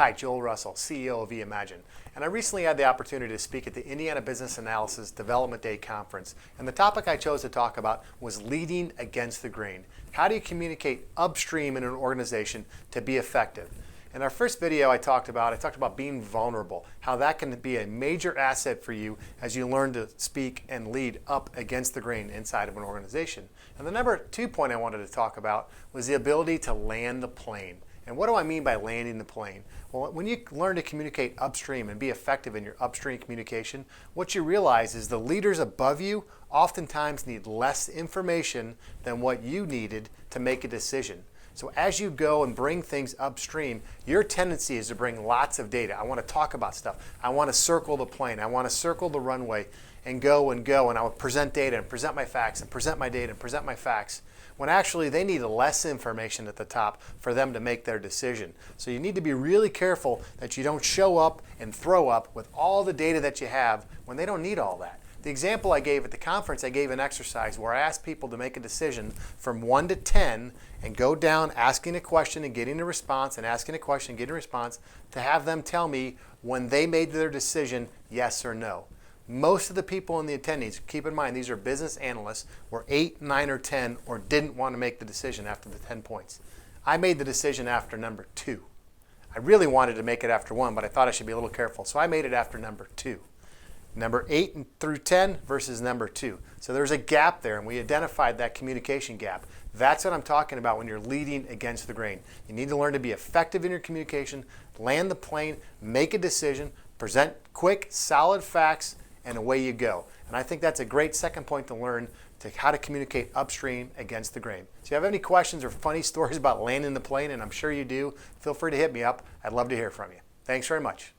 Hi, Joel Russell, CEO of eimagine, and I recently had the opportunity to speak at the Indiana Business Analysis Development Day Conference, and the topic I chose to talk about was leading against the grain. How do you communicate upstream in an organization to be effective? In our first video I talked about being vulnerable, how that can be a major asset for you as you learn to speak and lead up against the grain inside of an organization. And the number 2 point I wanted to talk about was the ability to land the plane. And what do I mean by landing the plane? Well, when you learn to communicate upstream and be effective in your upstream communication, what you realize is the leaders above you oftentimes need less information than what you needed to make a decision. So as you go and bring things upstream, your tendency is to bring lots of data. I want to talk about stuff. I want to circle the plane. I want to circle the runway and go, and I will present data and present my facts and present my data and present my facts, when actually they need less information at the top for them to make their decision. So you need to be really careful that you don't show up and throw up with all the data that you have when they don't need all that. The example I gave at the conference, I gave an exercise where I asked people to make a decision from 1 to 10 and go down asking a question and getting a response and asking a question and getting a response to have them tell me when they made their decision, yes or no. Most of the people in the attendees, keep in mind these are business analysts, were 8, 9, or 10 or didn't want to make the decision after the 10 points. I made the decision after number 2. I really wanted to make it after 1, but I thought I should be a little careful, so I made it after number 2. Number 8 through 10 versus number 2. So there's a gap there, and we identified that communication gap. That's what I'm talking about when you're leading against the grain. You need to learn to be effective in your communication, land the plane, make a decision, present quick, solid facts, and away you go. And I think that's a great second point to learn to how to communicate upstream against the grain. So if you have any questions or funny stories about landing the plane, and I'm sure you do, feel free to hit me up. I'd love to hear from you. Thanks very much.